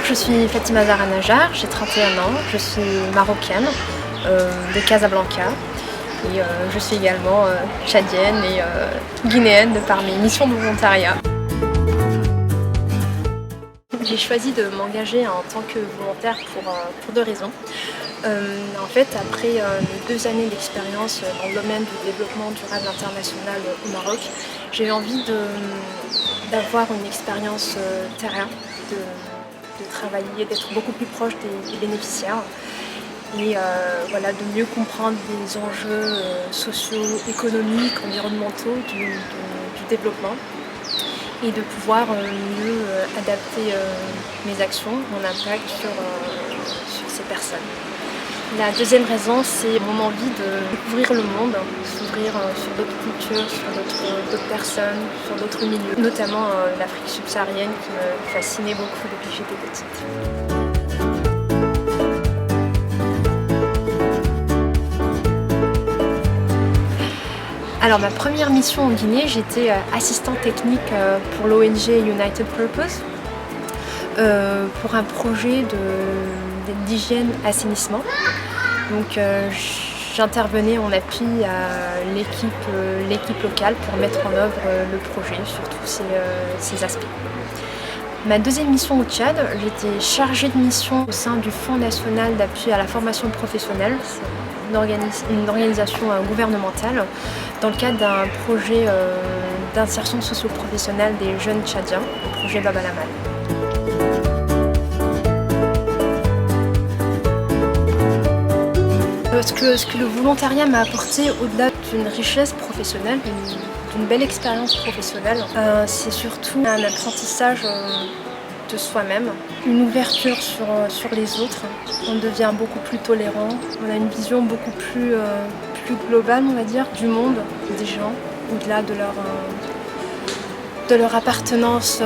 je suis Fatima Zahra Najjar, j'ai 31 ans, je suis marocaine de Casablanca et je suis également tchadienne et guinéenne de par mes missions de volontariat. J'ai choisi de m'engager en tant que volontaire pour deux raisons. En fait, après mes 2 années d'expérience dans le domaine du développement durable international au Maroc, j'ai eu envie d'avoir une expérience terrain, de travailler, d'être beaucoup plus proche des bénéficiaires et voilà, de mieux comprendre les enjeux sociaux, économiques, environnementaux du développement et de pouvoir mieux adapter mes actions, mon impact sur ces personnes. La deuxième raison, c'est mon envie de découvrir le monde, s'ouvrir sur d'autres cultures, sur d'autres personnes, sur d'autres milieux, notamment l'Afrique subsaharienne qui me fascinait beaucoup depuis que j'étais petite. Alors ma première mission en Guinée, j'étais assistante technique pour l'ONG United Purpose pour un projet d'hygiène assainissement. Donc j'intervenais en appui à l'équipe locale pour mettre en œuvre le projet sur tous ces aspects. Ma deuxième mission au Tchad, j'étais chargée de mission au sein du Fonds national d'appui à la formation professionnelle. Une organisation gouvernementale dans le cadre d'un projet d'insertion socio-professionnelle des jeunes tchadiens, le projet Bab el Amal. Ce que le volontariat m'a apporté au-delà d'une richesse professionnelle, d'une belle expérience professionnelle, c'est surtout un apprentissage de soi-même, une ouverture sur les autres. On devient beaucoup plus tolérant, on a une vision beaucoup plus globale, on va dire, du monde, des gens, au-delà de leur appartenance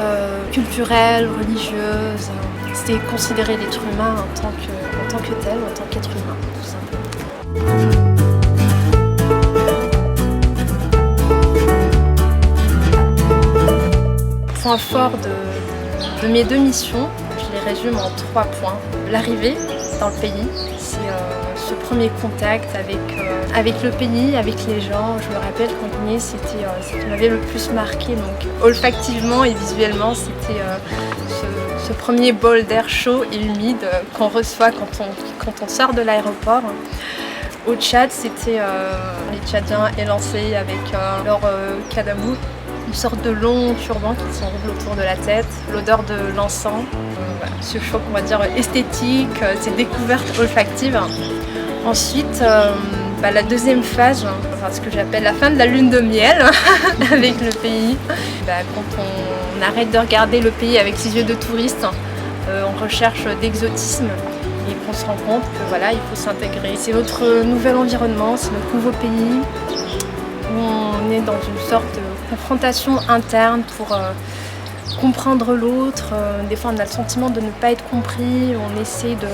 culturelle, religieuse. C'est considérer l'être humain en tant que tel, en tant qu'être humain, tout simplement. Point fort de mes 2 missions, je les résume en 3 points. L'arrivée dans le pays, c'est ce premier contact avec le pays, avec les gens. Je me rappelle qu'en Guinée, c'était ce qui m'avait le plus marqué. Donc olfactivement et visuellement, c'était ce premier bol d'air chaud et humide qu'on reçoit quand on sort de l'aéroport. Au Tchad, c'était les Tchadiens élancés avec leur kadamou, une sorte de long turban qui s'enroule autour de la tête, l'odeur de l'encens, voilà, ce choc, on va dire, esthétique, ces découvertes olfactives. Ensuite, la deuxième phase, ce que j'appelle la fin de la lune de miel avec le pays. Quand on arrête de regarder le pays avec ses yeux de touriste, en recherche d'exotisme, et qu'on se rend compte que voilà, il faut s'intégrer. C'est notre nouvel environnement, c'est notre nouveau pays, où on est dans une sorte de confrontation interne pour comprendre l'autre. Des fois on a le sentiment de ne pas être compris, on essaie de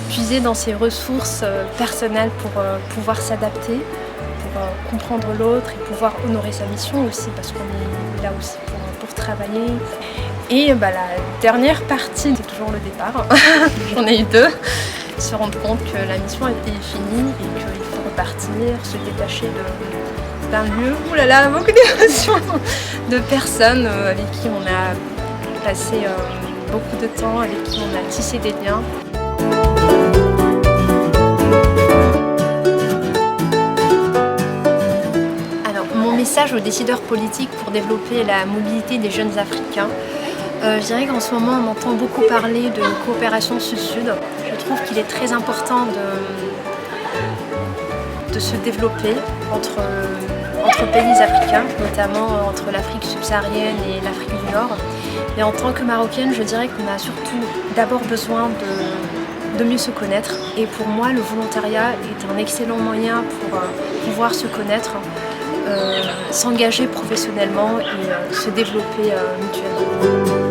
puiser dans ses ressources personnelles pour pouvoir s'adapter, pour comprendre l'autre et pouvoir honorer sa mission aussi, parce qu'on est là aussi pour travailler. Et la dernière partie, c'est toujours le départ, j'en ai eu 2, se rendre compte que la mission était finie et qu'il faut repartir, se détacher d'un lieu, oulala, beaucoup d'émotions, de personnes avec qui on a passé beaucoup de temps, avec qui on a tissé des liens. Alors, mon message aux décideurs politiques pour développer la mobilité des jeunes Africains, je dirais qu'en ce moment on entend beaucoup parler de coopération sud-sud. Je trouve qu'il est très important de se développer entre pays africains, notamment entre l'Afrique subsaharienne et l'Afrique du Nord. Et en tant que Marocaine, je dirais qu'on a surtout d'abord besoin de mieux se connaître. Et pour moi, le volontariat est un excellent moyen pour pouvoir se connaître, s'engager professionnellement et se développer mutuellement.